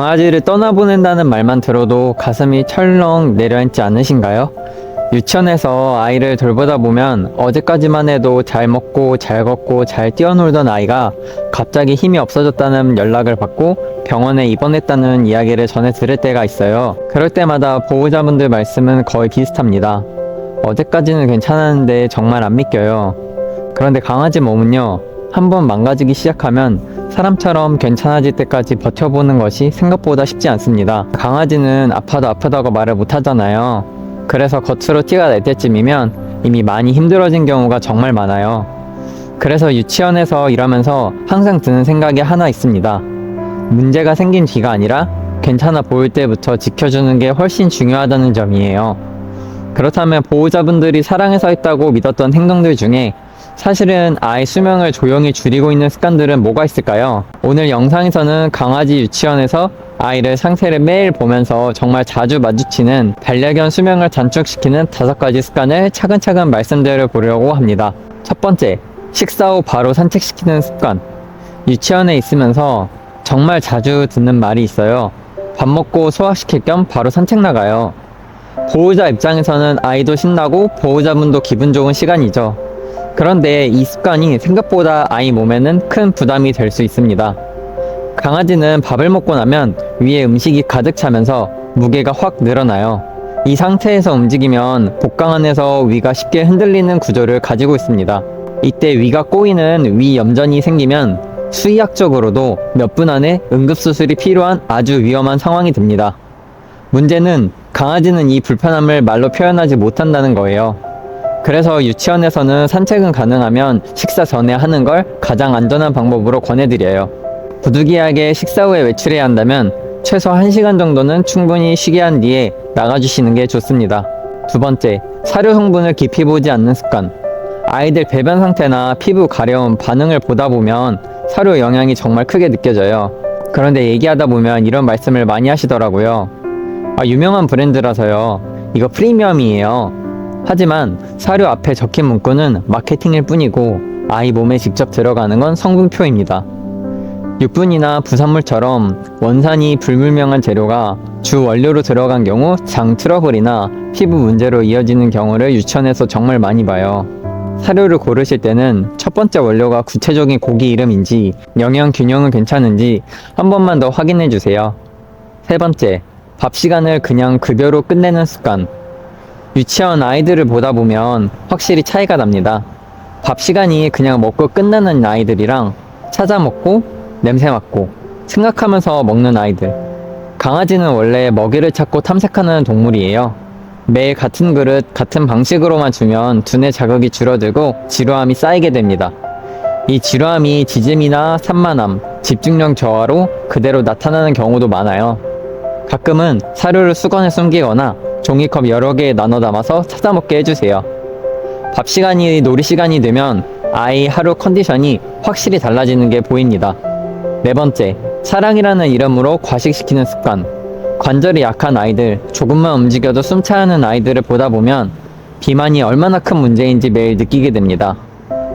강아지를 떠나보낸다는 말만 들어도 가슴이 철렁 내려앉지 않으신가요? 유치원에서 아이를 돌보다 보면 어제까지만 해도 잘 먹고 잘 걷고 잘 뛰어놀던 아이가 갑자기 힘이 없어졌다는 연락을 받고 병원에 입원했다는 이야기를 전해 들을 때가 있어요. 그럴 때마다 보호자분들 말씀은 거의 비슷합니다. 어제까지는 괜찮았는데 정말 안 믿겨요. 그런데 강아지 몸은요, 한번 망가지기 시작하면 사람처럼 괜찮아질 때까지 버텨보는 것이 생각보다 쉽지 않습니다. 강아지는 아파도 아프다고 말을 못하잖아요. 그래서 겉으로 티가 날 때쯤이면 이미 많이 힘들어진 경우가 정말 많아요. 그래서 유치원에서 일하면서 항상 드는 생각이 하나 있습니다. 문제가 생긴 뒤가 아니라 괜찮아 보일 때부터 지켜주는 게 훨씬 중요하다는 점이에요. 그렇다면 보호자분들이 사랑해서 했다고 믿었던 행동들 중에 사실은 아이 수명을 조용히 줄이고 있는 습관들은 뭐가 있을까요? 오늘 영상에서는 강아지 유치원에서 아이를 상태를 매일 보면서 정말 자주 마주치는 반려견 수명을 단축시키는 5가지 습관을 차근차근 말씀드려 보려고 합니다. 첫 번째, 식사 후 바로 산책시키는 습관. 유치원에 있으면서 정말 자주 듣는 말이 있어요. 밥 먹고 소화시킬 겸 바로 산책 나가요. 보호자 입장에서는 아이도 신나고 보호자분도 기분 좋은 시간이죠. 그런데 이 습관이 생각보다 아이 몸에는 큰 부담이 될 수 있습니다. 강아지는 밥을 먹고 나면 위에 음식이 가득 차면서 무게가 확 늘어나요. 이 상태에서 움직이면 복강 안에서 위가 쉽게 흔들리는 구조를 가지고 있습니다. 이때 위가 꼬이는 위 염전이 생기면 수의학적으로도 몇 분 안에 응급수술이 필요한 아주 위험한 상황이 됩니다. 문제는 강아지는 이 불편함을 말로 표현하지 못한다는 거예요. 그래서 유치원에서는 산책은 가능하면 식사 전에 하는 걸 가장 안전한 방법으로 권해드려요. 부득이하게 식사 후에 외출해야 한다면 최소 1시간 정도는 충분히 쉬게 한 뒤에 나가주시는 게 좋습니다. 두 번째, 사료 성분을 깊이 보지 않는 습관. 아이들 배변 상태나 피부 가려움, 반응을 보다 보면 사료 영향이 정말 크게 느껴져요. 그런데 얘기하다 보면 이런 말씀을 많이 하시더라고요. 유명한 브랜드라서요. 이거 프리미엄이에요. 하지만 사료 앞에 적힌 문구는 마케팅일 뿐이고 아이 몸에 직접 들어가는 건 성분표입니다. 육분이나 부산물처럼 원산이 불분명한 재료가 주 원료로 들어간 경우 장 트러블이나 피부 문제로 이어지는 경우를 유치원에서 정말 많이 봐요. 사료를 고르실 때는 첫 번째 원료가 구체적인 고기 이름인지 영양 균형은 괜찮은지 한 번만 더 확인해 주세요. 세 번째, 밥 시간을 그냥 급여로 끝내는 습관. 유치원 아이들을 보다 보면 확실히 차이가 납니다. 밥 시간이 그냥 먹고 끝나는 아이들이랑 찾아 먹고 냄새 맡고 생각하면서 먹는 아이들. 강아지는 원래 먹이를 찾고 탐색하는 동물이에요. 매일 같은 그릇, 같은 방식으로만 주면 두뇌 자극이 줄어들고 지루함이 쌓이게 됩니다. 이 지루함이 지짐이나 산만함, 집중력 저하로 그대로 나타나는 경우도 많아요. 가끔은 사료를 수건에 숨기거나 종이컵 여러 개에 나눠 담아서 찾아 먹게 해주세요. 밥 시간이 놀이 시간이 되면 아이 하루 컨디션이 확실히 달라지는 게 보입니다. 네 번째, 사랑이라는 이름으로 과식시키는 습관. 관절이 약한 아이들, 조금만 움직여도 숨차는 아이들을 보다 보면 비만이 얼마나 큰 문제인지 매일 느끼게 됩니다.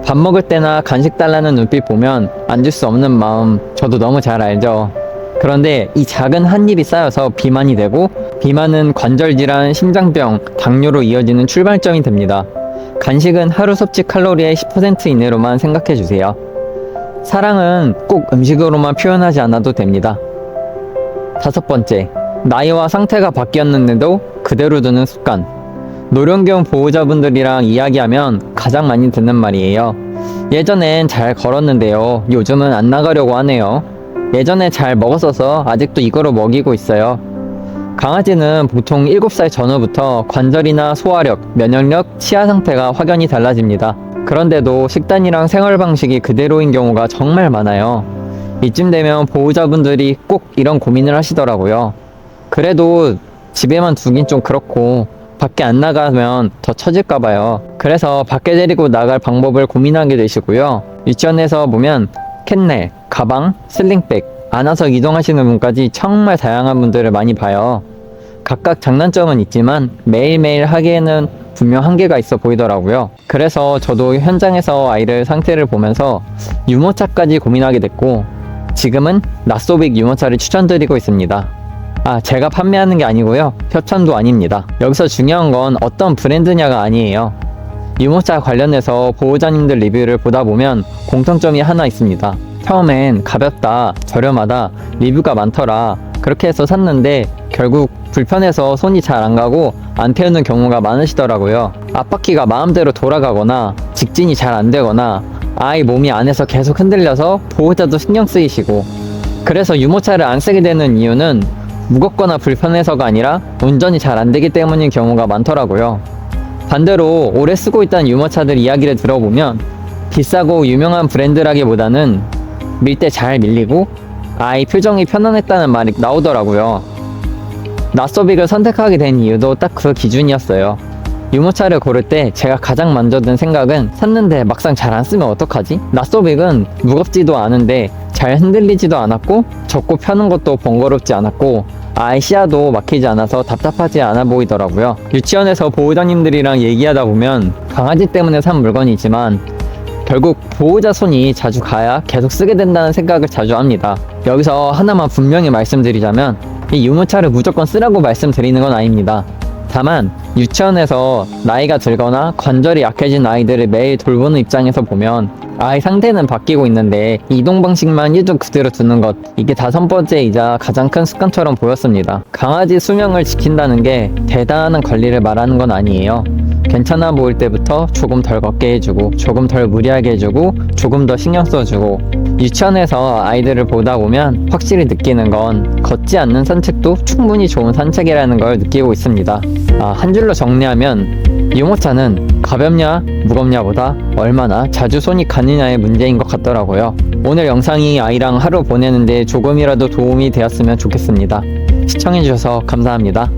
밥 먹을 때나 간식 달라는 눈빛 보면 안 줄 수 없는 마음 저도 너무 잘 알죠. 그런데 이 작은 한 입이 쌓여서 비만이 되고 비만은 관절 질환, 심장병, 당뇨로 이어지는 출발점이 됩니다. 간식은 하루 섭취 칼로리의 10% 이내로만 생각해 주세요. 사랑은 꼭 음식으로만 표현하지 않아도 됩니다. 다섯 번째, 나이와 상태가 바뀌었는데도 그대로 두는 습관. 노령견 보호자분들이랑 이야기하면 가장 많이 듣는 말이에요. 예전엔 잘 걸었는데요. 요즘은 안 나가려고 하네요. 예전에 잘 먹었어서 아직도 이거로 먹이고 있어요. 강아지는 보통 7살 전후부터 관절이나 소화력, 면역력, 치아 상태가 확연히 달라집니다. 그런데도 식단이랑 생활 방식이 그대로인 경우가 정말 많아요. 이쯤 되면 보호자분들이 꼭 이런 고민을 하시더라고요. 그래도 집에만 두긴 좀 그렇고 밖에 안 나가면 더 처질까봐요. 그래서 밖에 데리고 나갈 방법을 고민하게 되시고요. 유치원에서 보면 캔넬, 가방, 슬링백, 안아서 이동하시는 분까지 정말 다양한 분들을 많이 봐요. 각각 장단점은 있지만 매일매일 하기에는 분명 한계가 있어 보이더라고요. 그래서 저도 현장에서 아이를 상태를 보면서 유모차까지 고민하게 됐고 지금은 나소빅 유모차를 추천드리고 있습니다. 제가 판매하는 게 아니고요. 협찬도 아닙니다. 여기서 중요한 건 어떤 브랜드냐가 아니에요. 유모차 관련해서 보호자님들 리뷰를 보다 보면 공통점이 하나 있습니다. 처음엔 가볍다, 저렴하다, 리뷰가 많더라 그렇게 해서 샀는데 결국 불편해서 손이 잘 안 가고 안 태우는 경우가 많으시더라고요. 앞바퀴가 마음대로 돌아가거나 직진이 잘 안 되거나 아이 몸이 안에서 계속 흔들려서 보호자도 신경 쓰이시고, 그래서 유모차를 안 쓰게 되는 이유는 무겁거나 불편해서가 아니라 운전이 잘 안 되기 때문인 경우가 많더라고요. 반대로 오래 쓰고 있다는 유모차들 이야기를 들어보면 비싸고 유명한 브랜드라기보다는 밀 때 잘 밀리고 아이 표정이 편안했다는 말이 나오더라고요. 나소빅을 선택하게 된 이유도 딱 그 기준이었어요. 유모차를 고를 때 제가 가장 먼저 든 생각은 샀는데 막상 잘 안 쓰면 어떡하지? 나소빅은 무겁지도 않은데 잘 흔들리지도 않았고 좁고 펴는 것도 번거롭지 않았고 아이 시야도 막히지 않아서 답답하지 않아 보이더라고요. 유치원에서 보호자님들이랑 얘기하다 보면 강아지 때문에 산 물건이지만 결국 보호자 손이 자주 가야 계속 쓰게 된다는 생각을 자주 합니다. 여기서 하나만 분명히 말씀드리자면 이 유모차를 무조건 쓰라고 말씀드리는 건 아닙니다. 다만 유치원에서 나이가 들거나 관절이 약해진 아이들을 매일 돌보는 입장에서 보면 아이 상태는 바뀌고 있는데 이동 방식만 예전 그대로 두는 것, 이게 5번째이자 가장 큰 습관처럼 보였습니다. 강아지 수명을 지킨다는 게 대단한 권리를 말하는 건 아니에요. 괜찮아 보일 때부터 조금 덜 걷게 해주고 조금 덜 무리하게 해주고 조금 더 신경 써주고, 유치원에서 아이들을 보다 보면 확실히 느끼는 건 걷지 않는 산책도 충분히 좋은 산책이라는 걸 느끼고 있습니다. 한 줄로 정리하면 유모차는 가볍냐 무겁냐보다 얼마나 자주 손이 가느냐의 문제인 것 같더라고요. 오늘 영상이 아이랑 하루 보내는데 조금이라도 도움이 되었으면 좋겠습니다. 시청해주셔서 감사합니다.